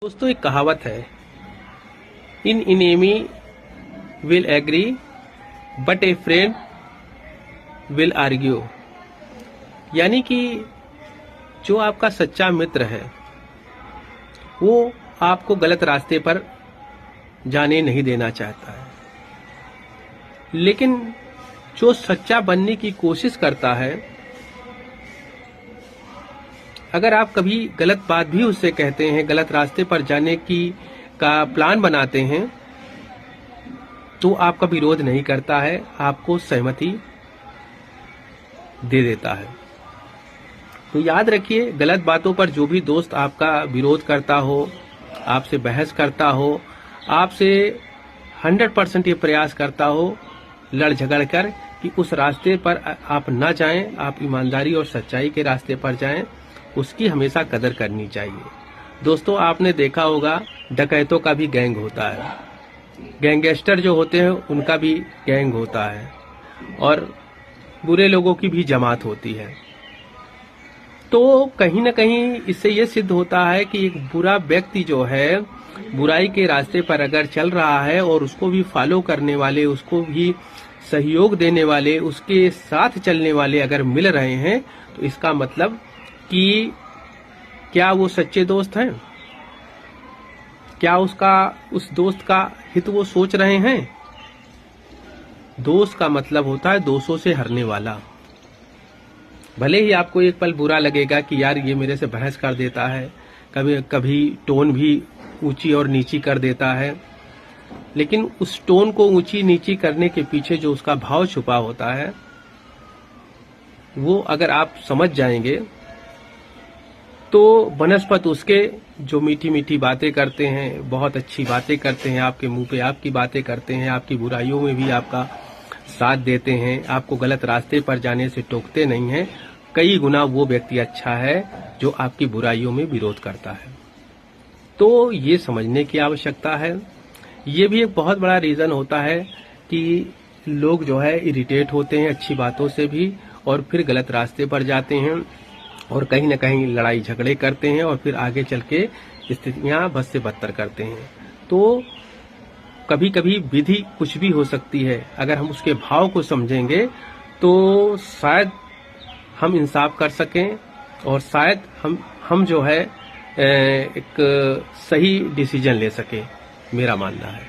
दोस्तों एक कहावत है, an enemy will agree but a friend will argue. यानी कि जो आपका सच्चा मित्र है वो आपको गलत रास्ते पर जाने नहीं देना चाहता है, लेकिन जो सच्चा बनने की कोशिश करता है, अगर आप कभी गलत बात भी उससे कहते हैं, गलत रास्ते पर जाने का प्लान बनाते हैं, तो आपका विरोध नहीं करता है, आपको सहमति दे देता है। तो याद रखिए, गलत बातों पर जो भी दोस्त आपका विरोध करता हो, आपसे बहस करता हो, आपसे 100% ये प्रयास करता हो लड़ झगड़ कर कि उस रास्ते पर आप न जाएं, आप ईमानदारी और सच्चाई के रास्ते पर जाएं, उसकी हमेशा कदर करनी चाहिए। दोस्तों आपने देखा होगा, डकैतों का भी गैंग होता है, गैंगस्टर जो होते हैं उनका भी गैंग होता है, और बुरे लोगों की भी जमात होती है। तो कहीं न कहीं इससे ये सिद्ध होता है कि एक बुरा व्यक्ति जो है बुराई के रास्ते पर अगर चल रहा है और उसको भी फॉलो करने वाले, उसको भी सहयोग देने वाले, उसके साथ चलने वाले अगर मिल रहे हैं, तो इसका मतलब कि क्या वो सच्चे दोस्त हैं? क्या उस दोस्त का हित वो सोच रहे हैं? दोस्त का मतलब होता है दोषों से हरने वाला। भले ही आपको एक पल बुरा लगेगा कि यार ये मेरे से बहस कर देता है, कभी कभी टोन भी ऊंची और नीची कर देता है, लेकिन उस टोन को ऊंची नीची करने के पीछे जो उसका भाव छुपा होता है, वो अगर आप समझ जाएंगे तो बनस्पत उसके जो मीठी मीठी बातें करते हैं, बहुत अच्छी बातें करते हैं, आपके मुंह पे आपकी बातें करते हैं, आपकी बुराइयों में भी आपका साथ देते हैं, आपको गलत रास्ते पर जाने से टोकते नहीं हैं, कई गुना वो व्यक्ति अच्छा है जो आपकी बुराइयों में विरोध करता है। तो ये समझने की आवश्यकता है। ये भी एक बहुत बड़ा रीजन होता है कि लोग जो है इरिटेट होते हैं अच्छी बातों से भी, और फिर गलत रास्ते पर जाते हैं और कहीं न कहीं लड़ाई झगड़े करते हैं और फिर आगे चल के स्थितियां बद से बदतर करते हैं। तो कभी कभी विधि कुछ भी हो सकती है, अगर हम उसके भाव को समझेंगे तो शायद हम इंसाफ कर सकें और शायद हम जो है एक सही डिसीजन ले सकें, मेरा मानना है।